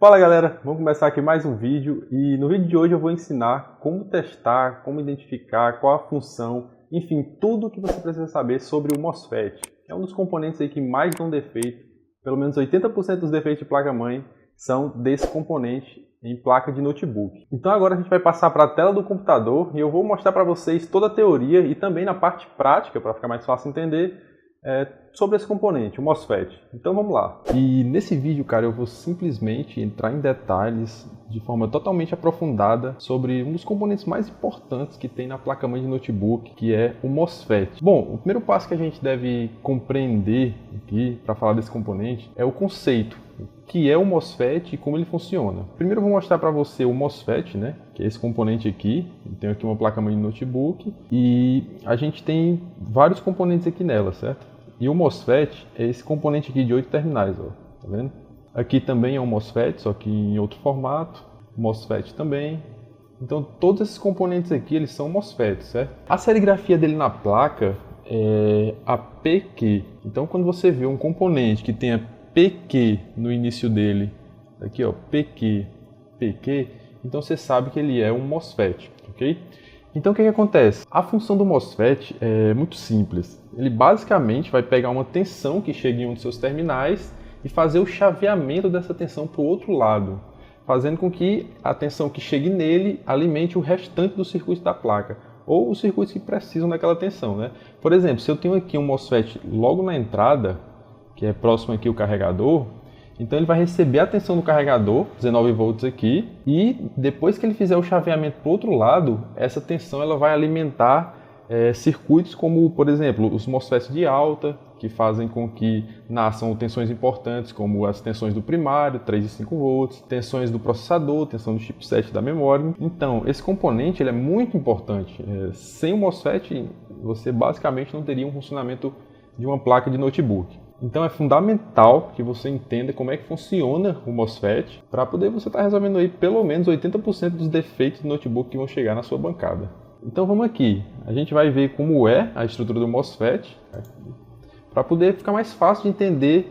Fala galera, vamos começar aqui mais um vídeo e no vídeo de hoje eu vou ensinar como testar, como identificar, qual a função, enfim, tudo o que você precisa saber sobre o MOSFET. É um dos componentes aí que mais dão defeito, pelo menos 80% dos defeitos de placa-mãe são desse componente em placa de notebook. Então agora a gente vai passar para a tela do computador e eu vou mostrar para vocês toda a teoria e também na parte prática, para ficar mais fácil entender, sobre esse componente, o MOSFET. Então vamos lá. E nesse vídeo, cara, eu vou simplesmente entrar em detalhes de forma totalmente aprofundada sobre um dos componentes mais importantes que tem na placa-mãe de notebook, que é o MOSFET. Bom, o primeiro passo que a gente deve compreender aqui para falar desse componente é o conceito, o que é o MOSFET e como ele funciona. Primeiro eu vou mostrar para você o MOSFET, né, que é esse componente aqui. Eu tenho aqui uma placa-mãe de notebook e a gente tem vários componentes aqui nela, certo? E o MOSFET é esse componente aqui de 8 terminais, ó, tá vendo? Aqui também é um MOSFET, só que em outro formato. MOSFET também. Então todos esses componentes aqui, eles são MOSFET, certo? A serigrafia dele na placa é a PQ. Então quando você vê um componente que tenha PQ no início dele, aqui ó, PQ, então você sabe que ele é um MOSFET, ok? Então o que acontece? A função do MOSFET é muito simples. Ele basicamente vai pegar uma tensão que chega em um dos seus terminais e fazer o chaveamento dessa tensão para o outro lado, fazendo com que a tensão que chegue nele alimente o restante do circuito da placa, ou os circuitos que precisam daquela tensão, né? Por exemplo, se eu tenho aqui um MOSFET logo na entrada, que é próximo aqui o carregador, então ele vai receber a tensão do carregador, 19 volts aqui, e depois que ele fizer o chaveamento para o outro lado, essa tensão ela vai alimentar circuitos como, por exemplo, os MOSFETs de alta, que fazem com que nasçam tensões importantes, como as tensões do primário, 3 e 5 volts, tensões do processador, tensão do chipset da memória. Então, esse componente ele é muito importante. Sem o MOSFET, você basicamente não teria um funcionamento de uma placa de notebook. Então é fundamental que você entenda como é que funciona o MOSFET para poder você estar resolvendo aí pelo menos 80% dos defeitos do notebook que vão chegar na sua bancada. Então vamos aqui, a gente vai ver como é a estrutura do MOSFET para poder ficar mais fácil de entender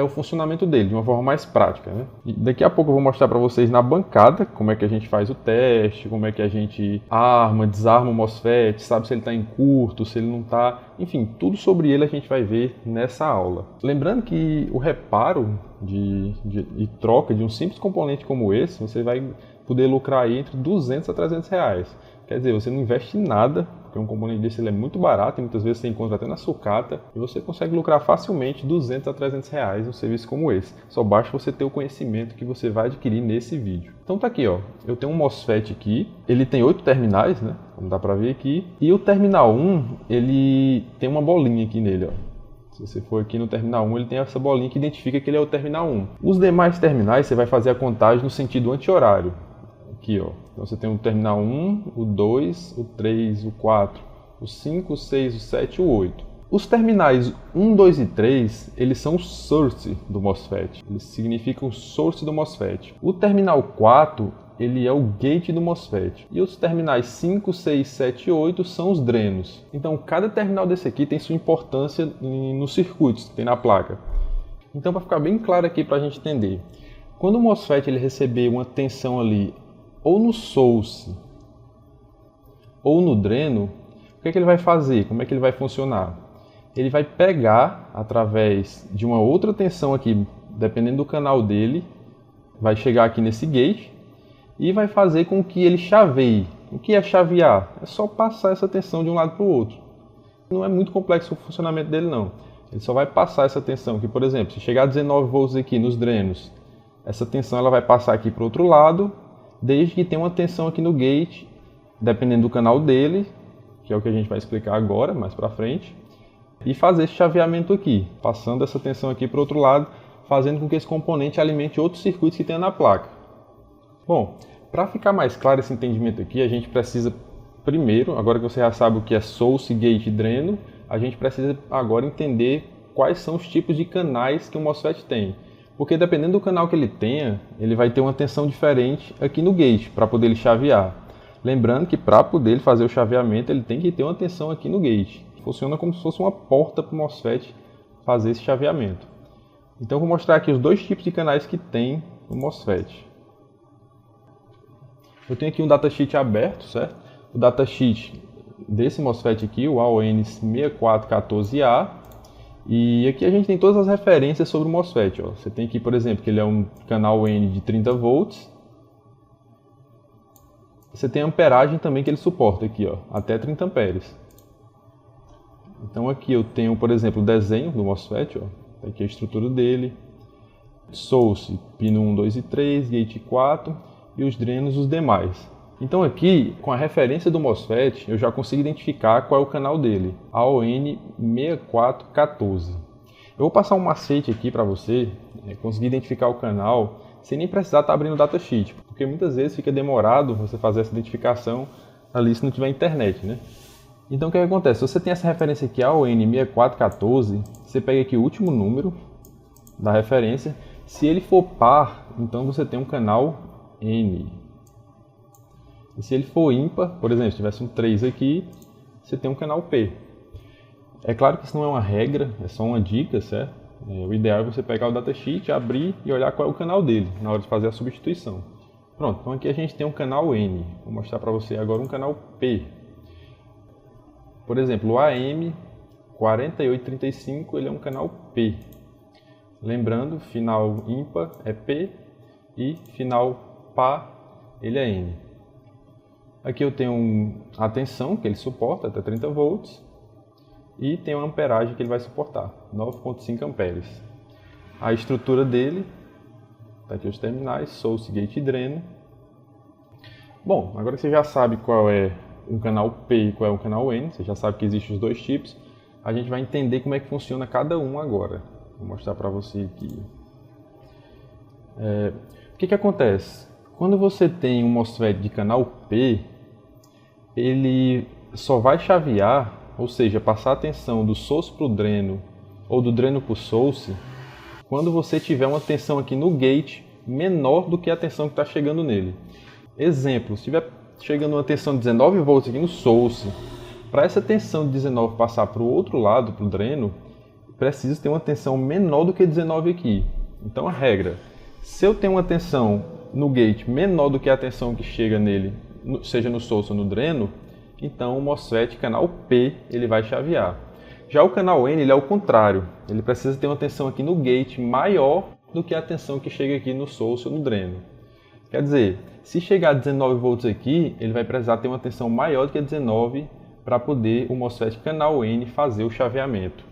o funcionamento dele de uma forma mais prática, né? E daqui a pouco eu vou mostrar para vocês na bancada como é que a gente faz o teste, como é que a gente arma, desarma o MOSFET, sabe se ele está em curto, se ele não está, enfim, tudo sobre ele a gente vai ver nessa aula. Lembrando que o reparo e troca de um simples componente como esse, você vai poder lucrar aí entre 200 a 300 reais. Quer dizer, você não investe em nada, porque um componente desse ele é muito barato e muitas vezes você encontra até na sucata e você consegue lucrar facilmente 200 a 300 reais num serviço como esse. Só basta você ter o conhecimento que você vai adquirir nesse vídeo. Então tá aqui, ó, eu tenho um MOSFET aqui, ele tem 8 terminais, né, como dá pra ver aqui, e o terminal 1, ele tem uma bolinha aqui nele, ó. Se você for aqui no terminal 1, ele tem essa bolinha que identifica que ele é o terminal 1. Os demais terminais você vai fazer a contagem no sentido anti-horário. Aqui, ó. Então você tem o terminal 1, o 2, o 3, o 4, o 5, o 6, o 7 e o 8. Os terminais 1, 2 e 3, eles são o source do MOSFET. Eles significam source do MOSFET. O terminal 4, ele é o gate do MOSFET. E os terminais 5, 6, 7 e 8 são os drenos. Então cada terminal desse aqui tem sua importância nos circuitos que tem na placa. Então para ficar bem claro aqui para a gente entender, quando o MOSFET ele receber uma tensão ali ou no source ou no dreno, o que é que ele vai fazer? Como é que ele vai funcionar? Ele vai pegar através de uma outra tensão aqui, dependendo do canal dele, vai chegar aqui nesse gate e vai fazer com que ele chaveie. O que é chavear? É só passar essa tensão de um lado para o outro. Não é muito complexo o funcionamento dele não. Ele só vai passar essa tensão aqui, por exemplo, se chegar a 19 volts aqui nos drenos, essa tensão ela vai passar aqui para o outro lado, desde que tenha uma tensão aqui no gate, dependendo do canal dele, que é o que a gente vai explicar agora, mais para frente, e fazer esse chaveamento aqui, passando essa tensão aqui para o outro lado, fazendo com que esse componente alimente outros circuitos que tenha na placa. Bom, para ficar mais claro esse entendimento aqui, a gente precisa primeiro, agora que você já sabe o que é source, gate e dreno, a gente precisa agora entender quais são os tipos de canais que o MOSFET tem. Porque dependendo do canal que ele tenha, ele vai ter uma tensão diferente aqui no gate, para poder ele chavear. Lembrando que para poder ele fazer o chaveamento, ele tem que ter uma tensão aqui no gate. Funciona como se fosse uma porta para o MOSFET fazer esse chaveamento. Então eu vou mostrar aqui os dois tipos de canais que tem no MOSFET. Eu tenho aqui um datasheet aberto, certo? O datasheet desse MOSFET aqui, o AON6414A. E aqui a gente tem todas as referências sobre o MOSFET. Ó. Você tem aqui, por exemplo, que ele é um canal N de 30 volts. Você tem a amperagem também que ele suporta aqui, ó, até 30 amperes. Então aqui eu tenho, por exemplo, o desenho do MOSFET. Ó. Aqui a estrutura dele. Source, pino 1, 2 e 3, gate 4 e os drenos os demais. Então aqui, com a referência do MOSFET, eu já consigo identificar qual é o canal dele, AON6414. Eu vou passar um macete aqui para você conseguir identificar o canal sem nem precisar estar abrindo o datasheet, porque muitas vezes fica demorado você fazer essa identificação ali se não tiver internet, né? Então o que acontece? Se você tem essa referência aqui, AON6414, você pega aqui o último número da referência. Se ele for par, então você tem um canal N. E se ele for ímpar, por exemplo, se tivesse um 3 aqui, você tem um canal P. É claro que isso não é uma regra, é só uma dica, certo? O ideal é você pegar o datasheet, abrir e olhar qual é o canal dele, na hora de fazer a substituição. Pronto, então aqui a gente tem um canal N. Vou mostrar para você agora um canal P. Por exemplo, o AM4835, ele é um canal P. Lembrando, final ímpar é P e final par, ele é N. Aqui eu tenho a tensão que ele suporta, até 30 volts, e tem uma amperagem que ele vai suportar, 9,5 amperes. A estrutura dele, tá aqui os terminais, source, gate e dreno. Bom, agora que você já sabe qual é um canal P e qual é um canal N, você já sabe que existem os dois tipos, a gente vai entender como é que funciona cada um agora. Vou mostrar para você aqui. O que acontece? Quando você tem um MOSFET de canal P, ele só vai chavear, ou seja, passar a tensão do source para o dreno ou do dreno para o source, quando você tiver uma tensão aqui no gate menor do que a tensão que está chegando nele. Exemplo, se estiver chegando uma tensão de 19 volts aqui no source, para essa tensão de 19 passar para o outro lado, para o dreno, precisa ter uma tensão menor do que 19 aqui. Então a regra, se eu tenho uma tensão no gate menor do que a tensão que chega nele, seja no source ou no dreno, então o MOSFET canal P ele vai chavear. Já o canal N ele é o contrário, ele precisa ter uma tensão aqui no gate maior do que a tensão que chega aqui no source ou no dreno. Quer dizer, se chegar a 19 volts aqui, ele vai precisar ter uma tensão maior do que 19 para poder o MOSFET canal N fazer o chaveamento.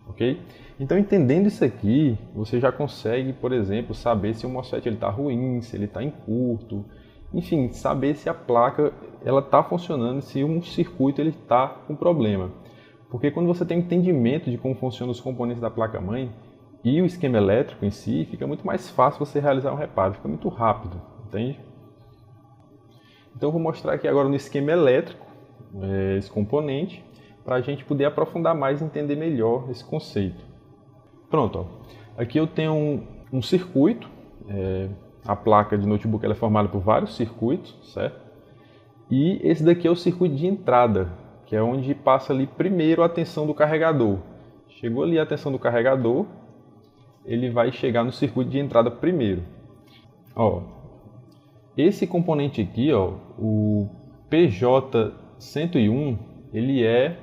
Ok? Então, entendendo isso aqui, você já consegue, por exemplo, saber se o MOSFET está ruim, se ele está em curto, enfim, saber se a placa está funcionando, se um circuito está com problema. Porque quando você tem entendimento de como funcionam os componentes da placa-mãe e o esquema elétrico em si, fica muito mais fácil você realizar um reparo, fica muito rápido, entende? Então, eu vou mostrar aqui agora no esquema elétrico esse componente, para a gente poder aprofundar mais e entender melhor esse conceito. Pronto, ó. Aqui eu tenho um circuito, a placa de notebook ela é formada por vários circuitos, certo? E esse daqui é o circuito de entrada, que é onde passa ali primeiro a tensão do carregador. Chegou ali a tensão do carregador, ele vai chegar no circuito de entrada primeiro. Ó, esse componente aqui, ó, o PJ101, ele é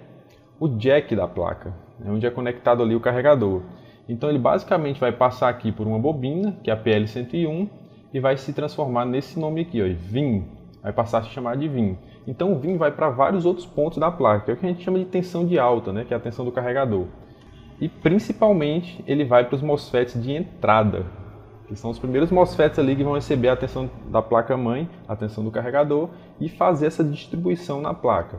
o jack da placa, onde é conectado ali o carregador. Então ele basicamente vai passar aqui por uma bobina, que é a PL101, e vai se transformar nesse nome aqui, ó, VIN. Vai passar a se chamar de VIN. Então o VIN vai para vários outros pontos da placa, que é o que a gente chama de tensão de alta, né, que é a tensão do carregador. E principalmente ele vai para os MOSFETs de entrada, que são os primeiros MOSFETs ali que vão receber a tensão da placa-mãe, a tensão do carregador, e fazer essa distribuição na placa.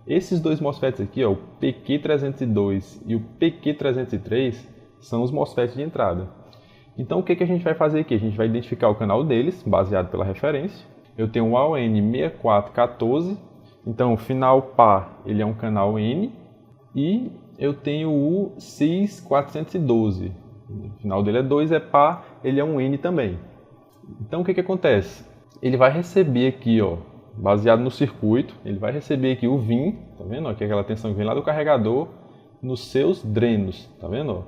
Esses dois MOSFETs aqui, ó, o PQ302 e o PQ303, são os MOSFETs de entrada. Então o que a gente vai fazer aqui? A gente vai identificar o canal deles, baseado pela referência. Eu tenho o AON6414, então o final par ele é um canal N, e eu tenho o CIS412, o final dele é 2, é par, ele é um N também. Então o que acontece? Ele vai receber aqui, ó, baseado no circuito, ele vai receber aqui o VIN, tá vendo? Aqui é aquela tensão que vem lá do carregador, nos seus drenos, tá vendo?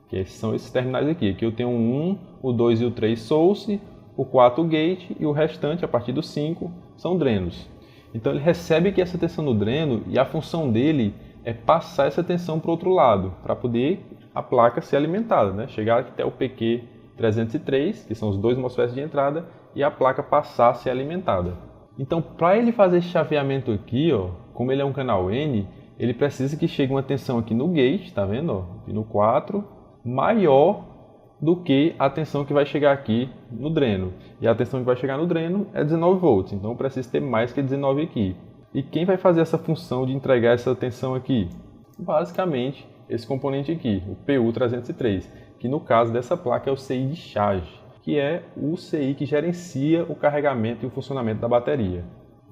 Que são esses terminais aqui. Aqui eu tenho o 1, o 2 e o 3 source, o 4 o gate e o restante, a partir do 5, são drenos. Então ele recebe aqui essa tensão no dreno e a função dele é passar essa tensão para o outro lado, para poder a placa ser alimentada, né? Chegar até o PQ303, que são os dois MOSFETs de entrada, e a placa passar a ser alimentada. Então, para ele fazer esse chaveamento aqui, ó, como ele é um canal N, ele precisa que chegue uma tensão aqui no gate, tá vendo? Ó, aqui no 4, maior do que a tensão que vai chegar aqui no dreno. E a tensão que vai chegar no dreno é 19 volts, então eu preciso ter mais que 19 aqui. E quem vai fazer essa função de entregar essa tensão aqui? Basicamente, esse componente aqui, o PU303, que no caso dessa placa é o CI de charge, que é o CI que gerencia o carregamento e o funcionamento da bateria.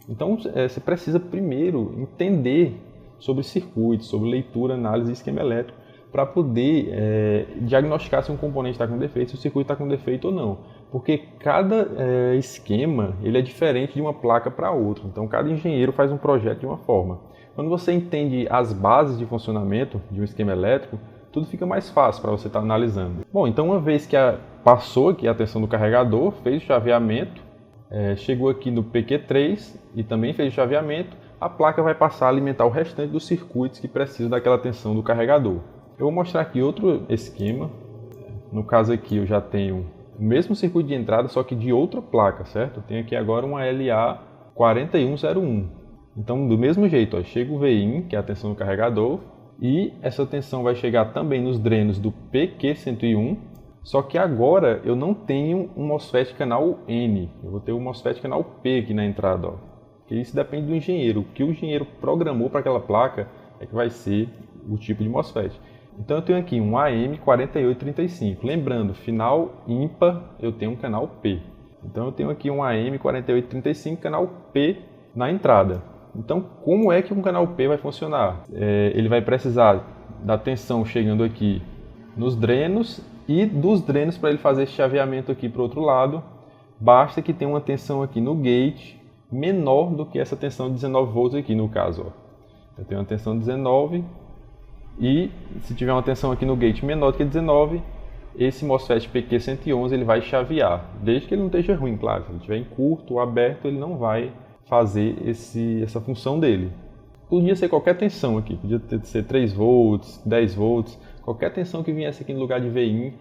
Então, você precisa primeiro entender sobre circuitos, sobre leitura, análise e esquema elétrico, para poder diagnosticar se um componente está com defeito, se o circuito está com defeito ou não. Porque cada esquema ele é diferente de uma placa para outra. Então, cada engenheiro faz um projeto de uma forma. Quando você entende as bases de funcionamento de um esquema elétrico, tudo fica mais fácil para você estar analisando. Bom, então uma vez que passou aqui a tensão do carregador, fez o chaveamento, chegou aqui no PQ3 e também fez o chaveamento, a placa vai passar a alimentar o restante dos circuitos que precisam daquela tensão do carregador. Eu vou mostrar aqui outro esquema. No caso aqui eu já tenho o mesmo circuito de entrada, só que de outra placa, certo? Eu tenho aqui agora uma LA4101. Então, do mesmo jeito, ó, chega o VIN, que é a tensão do carregador, e essa tensão vai chegar também nos drenos do PQ101, só que agora eu não tenho um MOSFET canal N, eu vou ter um MOSFET canal P aqui na entrada, ó. Porque isso depende do engenheiro. O que o engenheiro programou para aquela placa é que vai ser o tipo de MOSFET. Então eu tenho aqui um AM4835. Lembrando, final ímpar eu tenho um canal P. Então eu tenho aqui um AM4835 canal P na entrada. Então como é que um canal P vai funcionar? Ele vai precisar da tensão chegando aqui nos drenos e dos drenos para ele fazer esse chaveamento aqui para o outro lado. Basta que tenha uma tensão aqui no gate menor do que essa tensão de 19 volts aqui no caso. Ó. Eu tenho uma tensão de 19 e se tiver uma tensão aqui no gate menor do que 19, esse MOSFET PQ111 ele vai chavear, desde que ele não esteja ruim, claro. Se ele estiver em curto ou aberto, ele não vai fazer essa função dele. Podia ser qualquer tensão aqui, podia ser 3 volts, 10 volts, qualquer tensão que viesse aqui no lugar de VIN,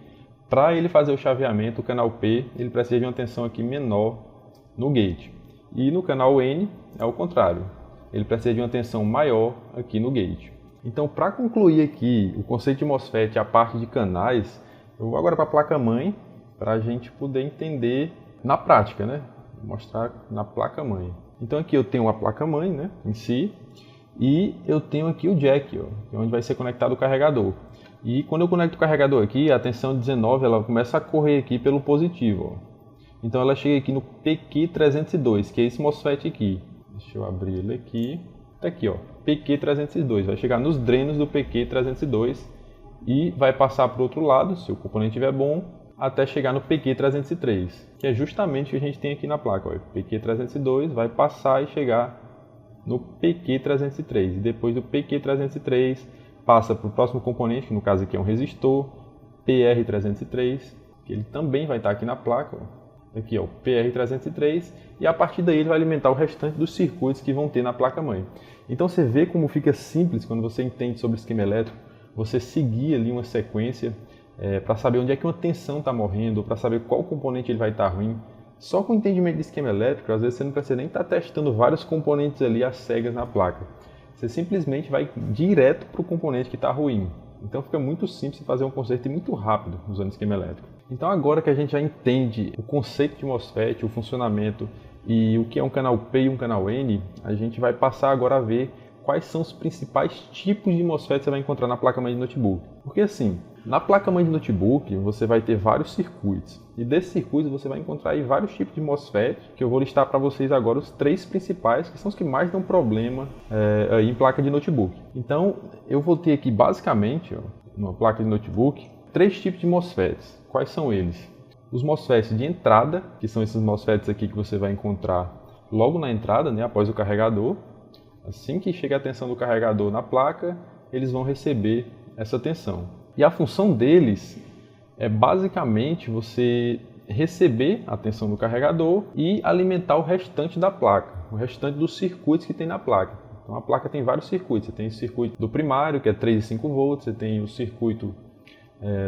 para ele fazer o chaveamento, o canal P, ele precisa de uma tensão aqui menor no gate. E no canal N é o contrário, ele precisa de uma tensão maior aqui no gate. Então, para concluir aqui o conceito de MOSFET e a parte de canais, eu vou agora para a placa-mãe, para a gente poder entender na prática, né? Vou mostrar na placa-mãe. Então aqui eu tenho a placa-mãe, né, em si, e eu tenho aqui o jack, ó, onde vai ser conectado o carregador. E quando eu conecto o carregador aqui, a tensão 19 ela começa a correr aqui pelo positivo. Ó. Então ela chega aqui no PQ302, que é esse MOSFET aqui. Deixa eu abrir ele aqui. Tá aqui, ó, PQ302. Vai chegar nos drenos do PQ302 e vai passar para o outro lado, se o componente estiver bom, até chegar no PQ303, que é justamente o que a gente tem aqui na placa. Ó. PQ302 vai passar e chegar no PQ303. E depois do PQ303 passa para o próximo componente, que no caso aqui é um resistor, PR303, que ele também vai estar aqui na placa. Ó. Aqui, ó, PR303, e a partir daí ele vai alimentar o restante dos circuitos que vão ter na placa-mãe. Então você vê como fica simples quando você entende sobre esquema elétrico, você seguir ali uma sequência para saber onde é que uma tensão está morrendo, para saber qual componente ele vai estar ruim. Só com o entendimento de esquema elétrico, às vezes você não precisa nem estar testando vários componentes ali às cegas na placa. Você simplesmente vai direto para o componente que está ruim. Então fica muito simples fazer um conserto e muito rápido usando esquema elétrico. Então agora que a gente já entende o conceito de MOSFET, o funcionamento e o que é um canal P e um canal N, a gente vai passar agora a ver quais são os principais tipos de MOSFET que você vai encontrar na placa-mãe de notebook. Porque assim, na placa-mãe de notebook você vai ter vários circuitos. E desses circuitos você vai encontrar aí vários tipos de MOSFET, que eu vou listar para vocês agora os 3 principais, que são os que mais dão problema aí em placa de notebook. Então eu vou ter aqui basicamente, ó, numa placa de notebook, 3 tipos de MOSFETs. Quais são eles? Os MOSFETs de entrada, que são esses MOSFETs aqui que você vai encontrar logo na entrada, né, após o carregador. Assim que chega a tensão do carregador na placa, eles vão receber essa tensão. E a função deles é basicamente você receber a tensão do carregador e alimentar o restante da placa, o restante dos circuitos que tem na placa. Então a placa tem vários circuitos, você tem o circuito do primário, que é 3,5 volts, você tem o circuito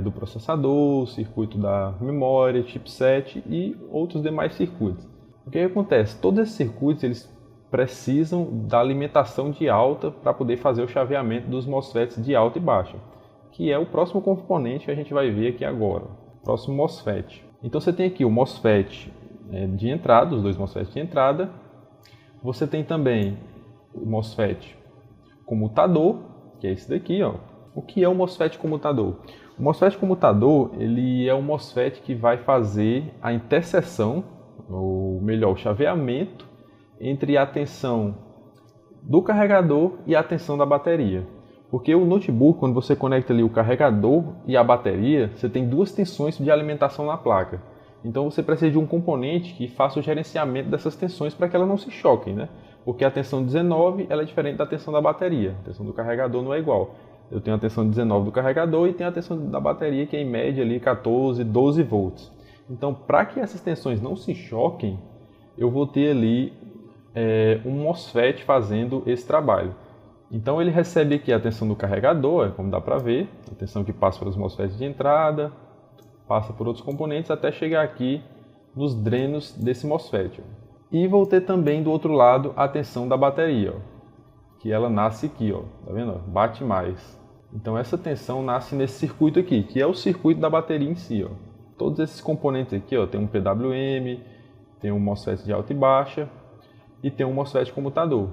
do processador, o circuito da memória, chipset e outros demais circuitos. O que acontece? Todos esses circuitos eles precisam da alimentação de alta para poder fazer o chaveamento dos MOSFETs de alta e baixa, que é o próximo componente que a gente vai ver aqui agora, o próximo MOSFET. Então você tem aqui o MOSFET de entrada, os dois MOSFETs de entrada. Você tem também o MOSFET comutador, que é esse daqui, ó. O que é o MOSFET comutador? O MOSFET comutador, ele é um MOSFET que vai fazer a interseção, ou melhor, o chaveamento entre a tensão do carregador e a tensão da bateria. Porque o notebook, quando você conecta ali o carregador e a bateria, você tem duas tensões de alimentação na placa. Então você precisa de um componente que faça o gerenciamento dessas tensões para que elas não se choquem, né? Porque a tensão 19 ela é diferente da tensão da bateria. A tensão do carregador não é igual. Eu tenho a tensão 19 do carregador e tenho a tensão da bateria, que é em média ali 14, 12 volts. Então, para que essas tensões não se choquem, eu vou ter ali um MOSFET fazendo esse trabalho. Então ele recebe aqui a tensão do carregador, como dá para ver, a tensão que passa pelos MOSFETs de entrada, passa por outros componentes até chegar aqui nos drenos desse MOSFET. E vou ter também do outro lado a tensão da bateria, que ela nasce aqui, ó, tá vendo? Bate mais. Então essa tensão nasce nesse circuito aqui, que é o circuito da bateria em si, ó. Todos esses componentes aqui, ó, tem um PWM, tem um MOSFET de alta e baixa e tem um MOSFET comutador.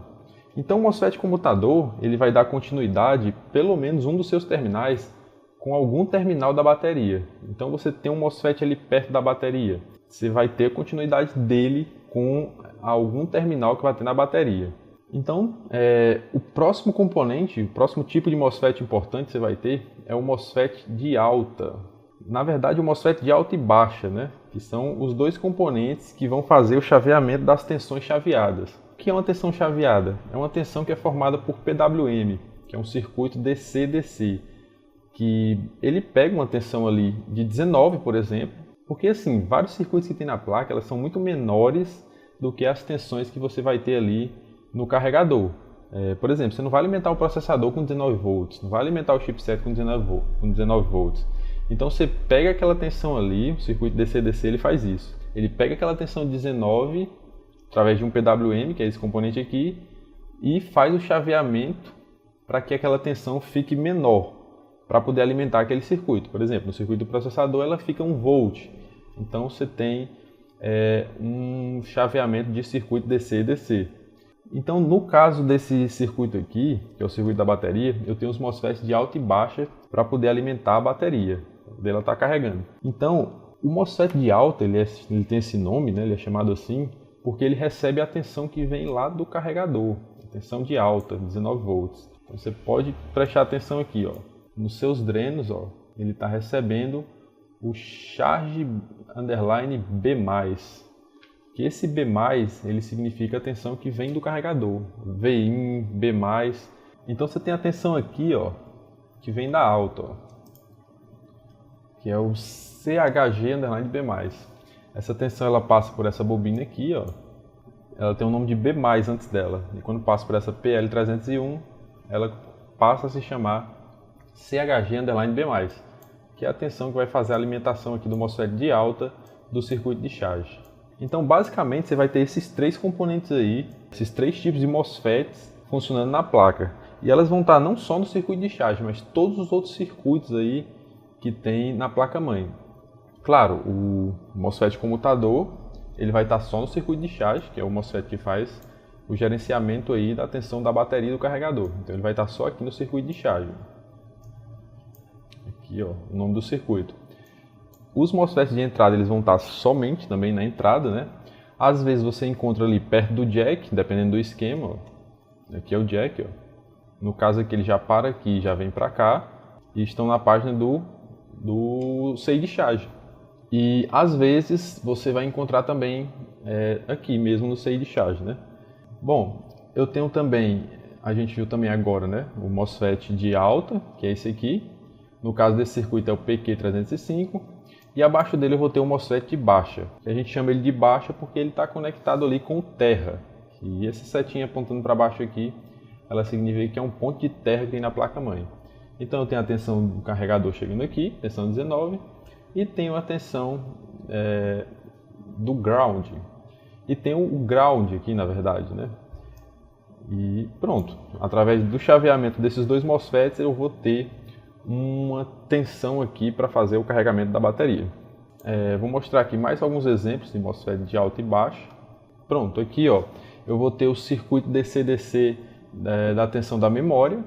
Então o MOSFET comutador, ele vai dar continuidade, pelo menos um dos seus terminais, com algum terminal da bateria. Então você tem um MOSFET ali perto da bateria, você vai ter continuidade dele com algum terminal que vai ter na bateria. Então, o próximo componente, o próximo tipo de MOSFET importante que você vai ter é o MOSFET de alta. Na verdade, o MOSFET de alta e baixa, né? Que são os dois componentes que vão fazer o chaveamento das tensões chaveadas. O que é uma tensão chaveada? É uma tensão que é formada por PWM, que é um circuito DC-DC, que ele pega uma tensão ali de 19, por exemplo, porque assim, vários circuitos que tem na placa, elas são muito menores do que as tensões que você vai ter ali no carregador. Por exemplo, você não vai alimentar o processador com 19 volts, não vai alimentar o chipset com 19 volts. Então você pega aquela tensão ali, o circuito DC-DC ele faz isso. Ele pega aquela tensão de 19 através de um PWM, que é esse componente aqui, e faz o chaveamento para que aquela tensão fique menor, para poder alimentar aquele circuito. Por exemplo, no circuito do processador ela fica 1 volt. Então você tem um chaveamento de circuito DC-DC. Então no caso desse circuito aqui, que é o circuito da bateria, eu tenho os MOSFETs de alta e baixa para poder alimentar a bateria, para poder ela estar carregando. Então o MOSFET de alta, ele tem esse nome, né? Ele é chamado assim, porque ele recebe a tensão que vem lá do carregador, a tensão de alta, 19 volts. Então, você pode prestar atenção aqui, ó, nos seus drenos, ó, ele está recebendo o charge underline B+, que esse B+, ele significa a tensão que vem do carregador, Vin, B+. Então você tem a tensão aqui, ó, que vem da alta, ó, que é o CHG underline B+. Essa tensão ela passa por essa bobina aqui, ó. Ela tem o nome de B+, antes dela. E quando passa por essa PL301, ela passa a se chamar CHG underline B+, que é a tensão que vai fazer a alimentação aqui do MOSFET de alta do circuito de charge. Então, basicamente, você vai ter esses três componentes aí, esses três tipos de MOSFETs funcionando na placa. E elas vão estar não só no circuito de charge, mas todos os outros circuitos aí que tem na placa-mãe. Claro, o MOSFET comutador, ele vai estar só no circuito de charge, que é o MOSFET que faz o gerenciamento aí da tensão da bateria e do carregador. Então ele vai estar só aqui no circuito de charge. Aqui, ó, o nome do circuito. Os MOSFETs de entrada, eles vão estar somente também na entrada, né? Às vezes você encontra ali perto do jack, dependendo do esquema. Ó. Aqui é o jack, ó. No caso aqui ele já para aqui, já vem para cá e estão na página do CI de charge. E às vezes você vai encontrar também aqui mesmo no CI de charge, né? Bom, eu tenho também, a gente viu também agora, né, o MOSFET de alta, que é esse aqui. No caso desse circuito é o PQ305. E abaixo dele eu vou ter um MOSFET de baixa. A gente chama ele de baixa porque ele está conectado ali com o terra. E essa setinha apontando para baixo aqui, ela significa que é um ponto de terra que tem na placa-mãe. Então eu tenho a tensão do carregador chegando aqui, tensão 19, e tenho a tensão do ground. E tenho o ground aqui, na verdade, né? E pronto, através do chaveamento desses dois MOSFETs eu vou ter uma tensão aqui para fazer o carregamento da bateria. Vou mostrar aqui mais alguns exemplos de MOSFET de alta e baixa. Pronto, aqui ó, eu vou ter o circuito DC-DC da tensão da memória.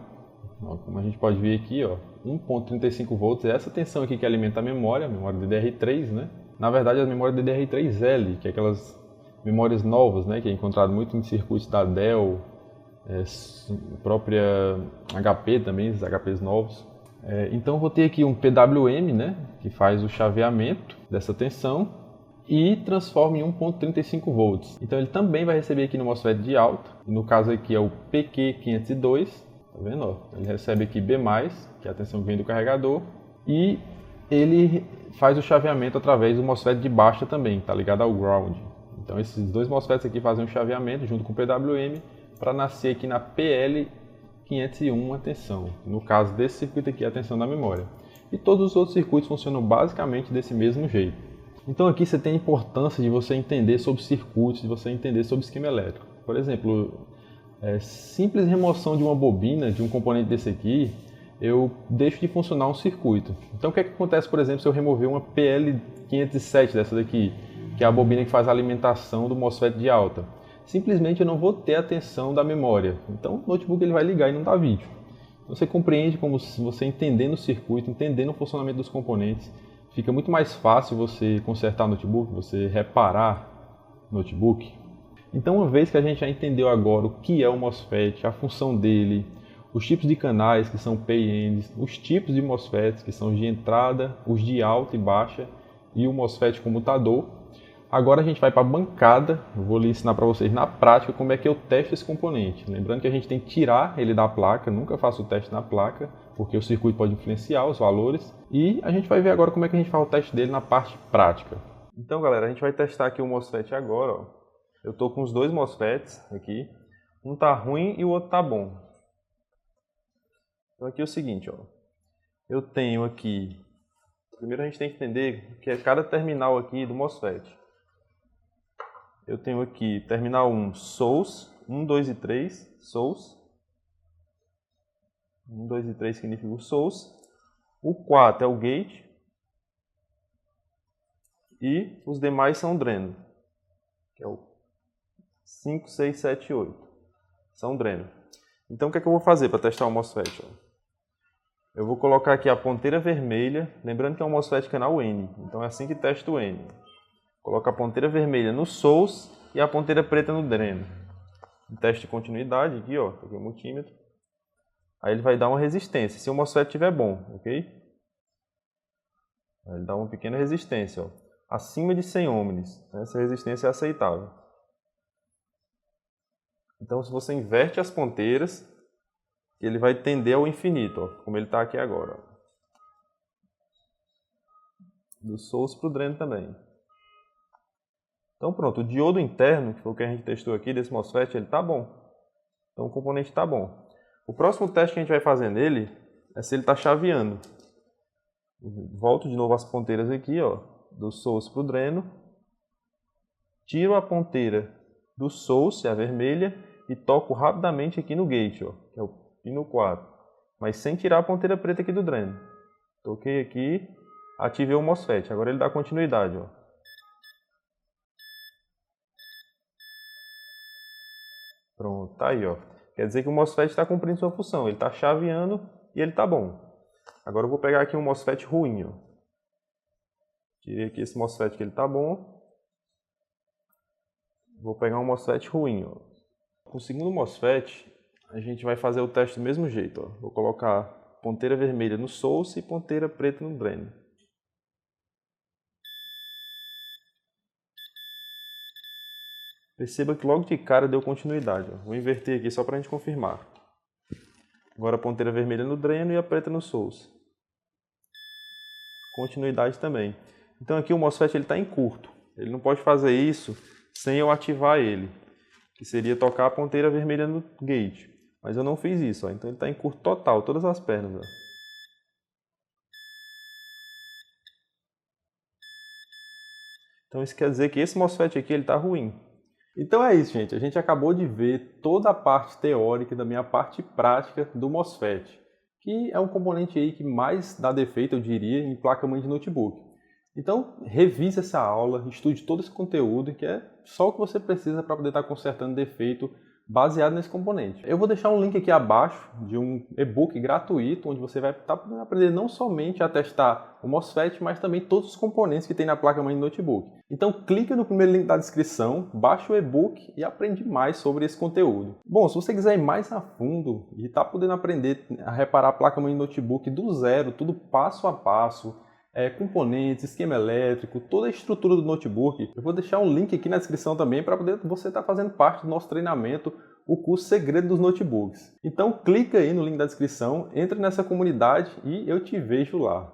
Ó, como a gente pode ver aqui, ó, 1.35 volts, é essa tensão aqui que alimenta a memória DDR3, né? Na verdade a memória DDR3L, que é aquelas memórias novas, né, que é encontrado muito em circuitos da Dell, própria HP também, os HPs novos. Então vou ter aqui um PWM, né, que faz o chaveamento dessa tensão e transforma em 1.35 volts. Então ele também vai receber aqui no MOSFET de alta, no caso aqui é o PQ502, tá vendo? Ó? Ele recebe aqui B+, que é a tensão que vem do carregador, e ele faz o chaveamento através do MOSFET de baixa também, tá ligado ao ground. Então esses dois MOSFETs aqui fazem um chaveamento junto com o PWM para nascer aqui na PL501 a tensão. No caso desse circuito aqui, a tensão da memória. E todos os outros circuitos funcionam basicamente desse mesmo jeito. Então aqui você tem a importância de você entender sobre circuitos, de você entender sobre esquema elétrico. Por exemplo, simples remoção de uma bobina, de um componente desse aqui, eu deixo de funcionar um circuito. Então o que acontece, por exemplo, se eu remover uma PL507 dessa daqui, que é a bobina que faz a alimentação do MOSFET de alta? Simplesmente eu não vou ter a tensão da memória. Então o notebook ele vai ligar e não dá vídeo. Você compreende como você entendendo o circuito, entendendo o funcionamento dos componentes, fica muito mais fácil você consertar o notebook, você reparar o notebook. Então uma vez que a gente já entendeu agora o que é o MOSFET, a função dele, os tipos de canais que são P e N, os tipos de MOSFETs que são de entrada, os de alta e baixa e o MOSFET comutador, agora a gente vai para a bancada. Eu vou lhe ensinar para vocês na prática como é que eu testo esse componente. Lembrando que a gente tem que tirar ele da placa, nunca faço o teste na placa, porque o circuito pode influenciar os valores. E a gente vai ver agora como é que a gente faz o teste dele na parte prática. Então galera, a gente vai testar aqui o MOSFET agora. Ó. Eu estou com os dois MOSFETs aqui, um tá ruim e o outro tá bom. Então aqui é o seguinte, ó. Eu tenho aqui, primeiro a gente tem que entender o que é cada terminal aqui do MOSFET. Eu tenho aqui terminal 1, source, 1, 2 e 3, source. 1, 2 e 3 significa o source. O 4 é o gate. E os demais são o dreno, que é o 5, 6, 7 e 8. São dreno. Então o que é que eu vou fazer para testar o MOSFET? Ó? Eu vou colocar aqui a ponteira vermelha, lembrando que é um MOSFET canal N. Então é assim que testa o N. Coloca a ponteira vermelha no source e a ponteira preta no dreno. Teste de continuidade aqui, ó, aqui o multímetro. Aí ele vai dar uma resistência, se o MOSFET estiver bom, ok? Ele dá uma pequena resistência, ó, acima de 100 ohms. Essa resistência é aceitável. Então se você inverte as ponteiras, ele vai tender ao infinito, ó, como ele está aqui agora. Ó. Do source para o dreno também. Então pronto, o diodo interno, que foi o que a gente testou aqui desse MOSFET, ele está bom. Então o componente está bom. O próximo teste que a gente vai fazer nele é se ele está chaveando. Volto de novo as ponteiras aqui, ó, do source para o dreno. Tiro a ponteira do source, a vermelha, e toco rapidamente aqui no gate, ó, que é o pino 4. Mas sem tirar a ponteira preta aqui do dreno. Toquei aqui, ativei o MOSFET. Agora ele dá continuidade, ó. Pronto, tá aí, ó. Quer dizer que o MOSFET está cumprindo sua função. Ele está chaveando e ele está bom. Agora eu vou pegar aqui um MOSFET ruim, ó. Tirei aqui esse MOSFET que ele está bom. Vou pegar um MOSFET ruim, ó. Com o segundo MOSFET, a gente vai fazer o teste do mesmo jeito, ó. Vou colocar ponteira vermelha no source e ponteira preta no dreno. Perceba que logo de cara deu continuidade. Ó. Vou inverter aqui só para a gente confirmar. Agora a ponteira vermelha no dreno e a preta no source. Continuidade também. Então aqui o MOSFET está em curto. Ele não pode fazer isso sem eu ativar ele, que seria tocar a ponteira vermelha no gate. Mas eu não fiz isso, ó. Então ele está em curto total, todas as pernas. Ó. Então isso quer dizer que esse MOSFET aqui está ruim. Então é isso, gente. A gente acabou de ver toda a parte teórica da minha parte prática do MOSFET, que é um componente aí que mais dá defeito, eu diria, em placa-mãe de notebook. Então, revise essa aula, estude todo esse conteúdo, que é só o que você precisa para poder estar consertando defeito baseado nesse componente. Eu vou deixar um link aqui abaixo de um e-book gratuito, onde você vai estar podendo aprender não somente a testar o MOSFET, mas também todos os componentes que tem na placa-mãe do notebook. Então clica no primeiro link da descrição, baixa o e-book e aprende mais sobre esse conteúdo. Bom, se você quiser ir mais a fundo e estar podendo aprender a reparar a placa-mãe do notebook do zero, tudo passo a passo, componentes, esquema elétrico, toda a estrutura do notebook, eu vou deixar um link aqui na descrição também para poder você estar fazendo parte do nosso treinamento, o curso Segredo dos Notebooks. Então clica aí no link da descrição, entre nessa comunidade e eu te vejo lá.